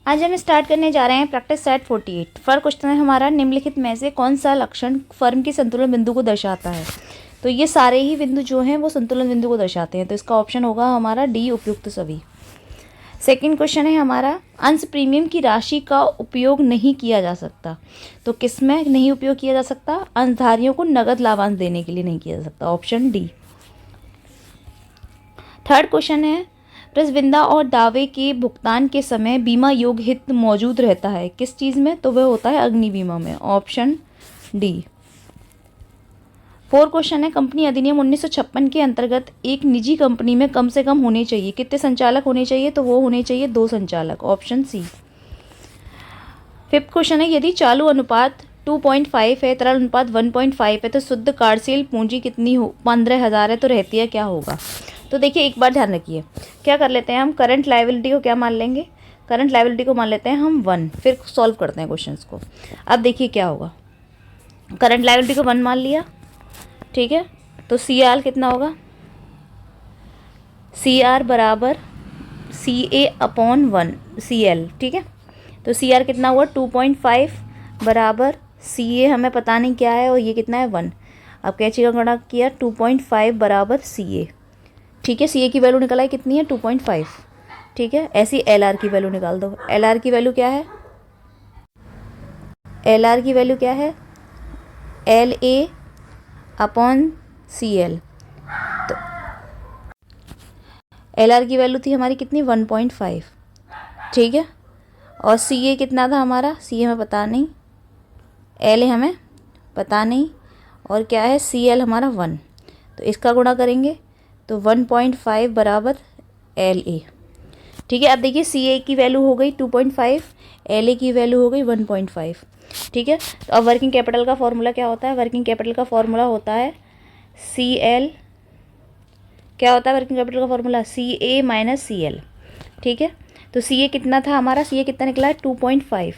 आज हम स्टार्ट करने जा रहे हैं प्रैक्टिस सेट 48। फर्स्ट क्वेश्चन है हमारा, निम्नलिखित में से कौन सा लक्षण फर्म की संतुलन बिंदु को दर्शाता है। तो ये सारे ही बिंदु जो हैं वो संतुलन बिंदु को दर्शाते हैं, तो इसका ऑप्शन होगा हमारा डी, उपयुक्त सभी। सेकंड क्वेश्चन है हमारा, अंश प्रीमियम की राशि का उपयोग नहीं किया जा सकता। तो किस में नहीं उपयोग किया जा सकता? अंशधारियों को नगद लाभांश देने के लिए नहीं किया जा सकता, ऑप्शन डी। थर्ड क्वेश्चन है, प्रतिविंदा और दावे के भुगतान के समय बीमा योग हित मौजूद रहता है किस चीज़ में? तो वह होता है अग्नि बीमा में, ऑप्शन डी। फोर्थ क्वेश्चन है, कंपनी अधिनियम 1956 के अंतर्गत एक निजी कंपनी में कम से कम होने चाहिए कितने संचालक होने चाहिए? तो वो होने चाहिए 2 संचालक, ऑप्शन सी। फिफ्थ क्वेश्चन है, यदि चालू अनुपात 2.5 है, तरल अनुपात 1.5 है, तो शुद्ध कार्यशील पूंजी कितनी हो? 15,000 है, तो रहती है क्या होगा? तो देखिए एक बार ध्यान रखिए, क्या कर लेते हैं हम, करंट लायबिलिटी को क्या मान लेंगे? करंट लायबिलिटी को मान लेते हैं हम 1। फिर सॉल्व करते हैं क्वेश्चंस को। अब देखिए क्या होगा, करंट लायबिलिटी को 1 मान लिया, ठीक है, तो सी आर कितना होगा? सी आर बराबर सी ए अपॉन 1 सी एल, ठीक है। तो सी आर कितना हुआ? 2.5 बराबर सी ए हमें पता नहीं क्या है, और ये कितना है 1। अब कैची का गणना किया, 2.5 बराबर सी ए, ठीक है। सी ए की वैल्यू निकला है कितनी है? 2.5, ठीक है। ऐसी एल आर की वैल्यू निकाल दो। एल आर की वैल्यू क्या है? एल आर की वैल्यू क्या है? L A upon C L. तो एल आर की वैल्यू थी हमारी कितनी? 1.5, ठीक है। और सी ए कितना था हमारा? सी ए हमें पता नहीं, एल ए हमें पता नहीं, और क्या है? सी एल हमारा 1। तो इसका गुणा करेंगे तो 1.5 बराबर एल ए, ठीक है। अब देखिए सी ए की वैल्यू हो गई 2.5, एल ए की वैल्यू हो गई 1.5, ठीक है। तो अब वर्किंग कैपिटल का फॉर्मूला क्या होता है? वर्किंग कैपिटल का फॉर्मूला होता है सी एल, क्या होता है वर्किंग कैपिटल का फॉर्मूला? सी ए माइनस सी एल, ठीक है। तो सी ए कितना था हमारा? सी ए कितना निकला है? 2.5,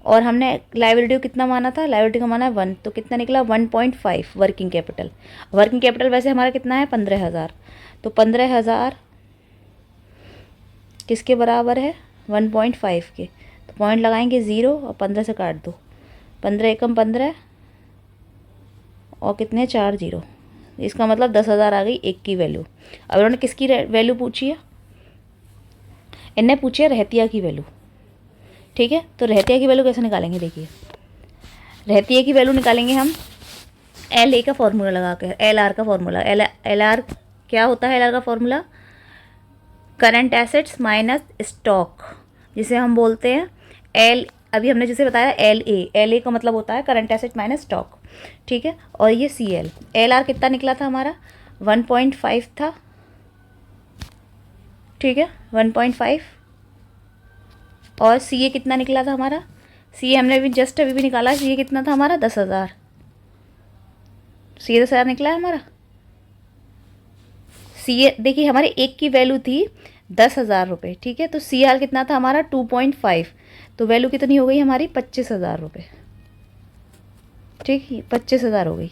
और हमने लायबिलिटी को कितना माना था? लायबिलिटी को माना है 1, तो कितना निकला? 1.5 वर्किंग कैपिटल। वर्किंग कैपिटल वैसे हमारा कितना है? 15,000। तो 15,000 किसके बराबर है? 1.5 के। तो पॉइंट लगाएंगे 0 और 15 से काट दो, 15 एकम 15 और कितने? 4 0। इसका मतलब 10,000 आ गई एक की वैल्यू। अब उन्होंने किसकी वैल्यू पूछी है? इनने पूछी है रहतिया की वैल्यू, ठीक है। तो रहतिया की वैल्यू कैसे निकालेंगे? देखिए रहतिया की वैल्यू निकालेंगे हम एल ए का फॉर्मूला लगा कर, एल आर का फॉर्मूला। एल आर क्या होता है? एल आर का formula current assets minus stock, जिसे हम बोलते हैं एल, अभी हमने जिसे बताया एल ए। एल ए का मतलब होता है करंट एसेट माइनस स्टॉक, ठीक है। और ये सी एल, एल आर कितना निकला था हमारा? 1.5 था, ठीक है, 1.5। और सी ए कितना निकला था हमारा? सी ए हमने अभी जस्ट अभी भी निकाला, सी ए कितना था हमारा? 10,000। सी ए 10,000 निकला है हमारा। सी ए देखिए हमारे एक की वैल्यू थी 10,000 रुपये, ठीक है। तो सी आर कितना था हमारा? 2.5, तो वैल्यू कितनी हो गई हमारी? 25,000 रुपये, ठीक है, 25,000 हो गई,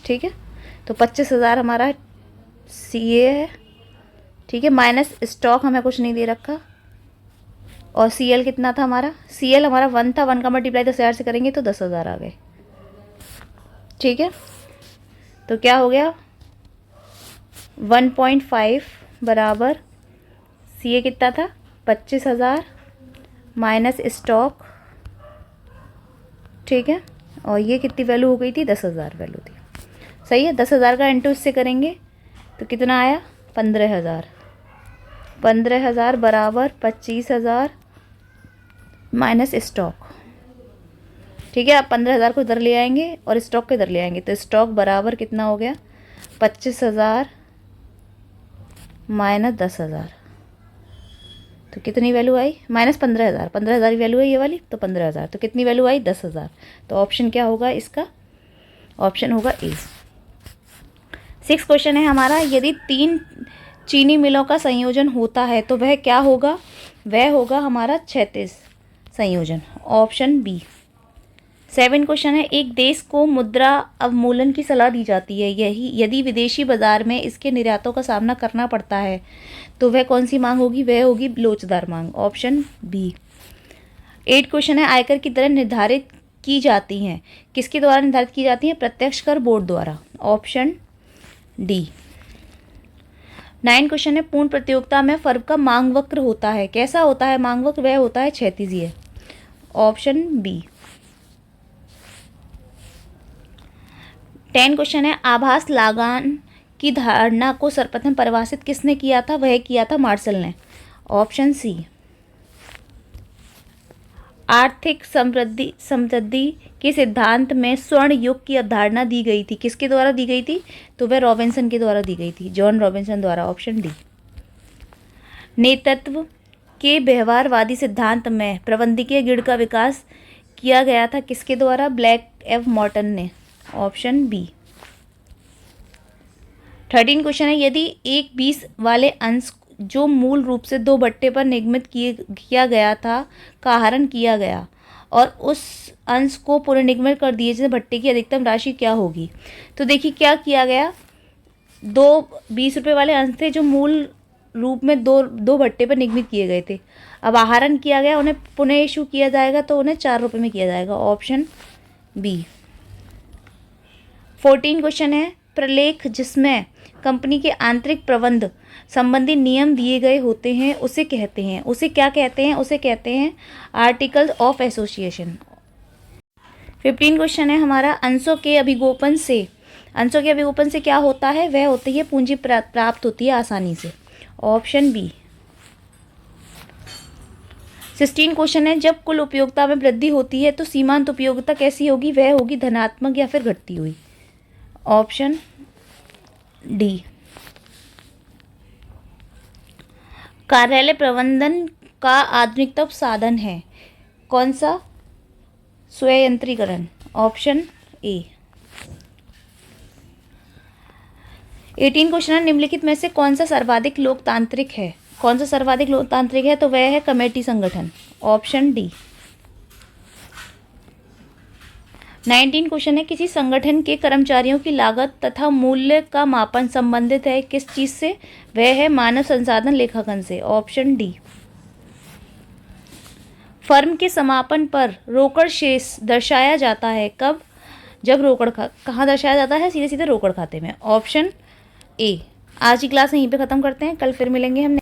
ठीक है। तो 25,000 हमारा सी ए है, ठीक है, माइनस स्टॉक हमें कुछ नहीं दे रखा। और सी एल कितना था हमारा? सी एल हमारा 1 था, 1 का मल्टीप्लाई 10,000 से करेंगे तो 10,000 आ गए, ठीक है। तो क्या हो गया? 1.5 बराबर सी ए कितना था? 25,000 माइनस स्टॉक, ठीक है। और ये कितनी वैल्यू हो गई थी? 10,000 वैल्यू थी, सही है। 10,000 का इंटू इससे करेंगे तो कितना आया? 15,000। 15,000 बराबर 25,000 माइनस स्टॉक, ठीक है। आप 15,000 को इधर ले आएंगे और स्टॉक को इधर ले आएंगे, तो स्टॉक बराबर कितना हो गया? 25,000 माइनस 10,000, तो कितनी वैल्यू आई? माइनस 15,000। 15,000 की वैल्यू है ये वाली, तो 15,000, तो कितनी वैल्यू आई? 10,000। तो ऑप्शन क्या होगा इसका? ऑप्शन होगा ए। 6 क्वेश्चन है हमारा, यदि 3 चीनी मिलों का संयोजन होता है तो वह क्या होगा? वह होगा हमारा क्षैतिज संयोजन, ऑप्शन बी। 7 क्वेश्चन है, एक देश को मुद्रा अवमूल्यन की सलाह दी जाती है, यही यदि विदेशी बाजार में इसके निर्यातों का सामना करना पड़ता है तो वह कौन सी मांग होगी? वह होगी लोचदार मांग, ऑप्शन बी। 8 क्वेश्चन है, आयकर की दरें निर्धारित की जाती हैं, किसके द्वारा निर्धारित की जाती हैं? प्रत्यक्ष कर बोर्ड द्वारा, ऑप्शन डी। 9 क्वेश्चन है, पूर्ण प्रतियोगिता में फर्म का मांग वक्र होता है, कैसा होता है मांग वक्र? वह होता है क्षैतिजीय, ऑप्शन बी। 10 क्वेश्चन है, आभास लगान की धारणा को सर्वप्रथम परिभाषित किसने किया था? वह किया था मार्शल ने, ऑप्शन सी। आर्थिक समृद्धि के सिद्धांत में स्वर्ण युग की अवधारणा दी गई थी, किसके द्वारा दी गई थी? तो वह रॉबिन्सन के द्वारा दी गई थी, जॉन रॉबिन्सन द्वारा, ऑप्शन डी। नेतृत्व के व्यवहारवादी सिद्धांत में प्रबंधकीय गण का विकास किया गया था, किसके द्वारा? ब्लैक एफ मॉर्टन ने, ऑप्शन बी। 13 क्वेश्चन है, यदि एक 20 वाले अंश जो मूल रूप से 2 भट्टे पर निगमित किया गया था का आहरण किया गया और उस अंश को पुनर्निगमित कर दिए जाए, भट्टे की अधिकतम राशि क्या होगी? तो देखिए क्या किया गया, 2 20 रुपये वाले अंश थे जो मूल रूप में दो भट्टे पर निगमित किए गए थे, अब आहरण किया गया, उन्हें पुनः इशू किया जाएगा तो उन्हें 4 रुपये में किया जाएगा, ऑप्शन बी। 14 क्वेश्चन है, प्रलेख जिसमें कंपनी के आंतरिक प्रबंध संबंधी नियम दिए गए होते हैं उसे कहते हैं, उसे क्या कहते हैं? उसे कहते हैं आर्टिकल्स ऑफ एसोसिएशन। 15 क्वेश्चन है हमारा, अंशों के अभिगोपन से क्या होता है? वह होती है पूंजी प्राप्त होती है आसानी से, ऑप्शन बी। 16 क्वेश्चन है, जब कुल उपयोगिता में वृद्धि होती है तो सीमांत उपयोगिता कैसी होगी? वह होगी धनात्मक या फिर घटती हुई, ऑप्शन डी। कार्यालय प्रबंधन का आधुनिकतम साधन है, कौन सा? स्वयंत्रीकरण, ऑप्शन ए। 18 क्वेश्चन है, निम्नलिखित में से कौन सा सर्वाधिक लोकतांत्रिक है? कौन सा सर्वाधिक लोकतांत्रिक है? तो वह है कमेटी संगठन, ऑप्शन डी। 19 क्वेश्चन है, किसी संगठन के कर्मचारियों की लागत तथा मूल्य का मापन संबंधित है किस चीज से? वह है मानव संसाधन लेखांकन से, ऑप्शन डी। फर्म के समापन पर रोकड़ शेष दर्शाया जाता है कब? जब रोकड़ कहाँ दर्शाया जाता है? सीधे सीधे रोकड़ खाते में, ऑप्शन ए। आज की क्लास यहीं पे ख़त्म करते हैं, कल फिर मिलेंगे हम।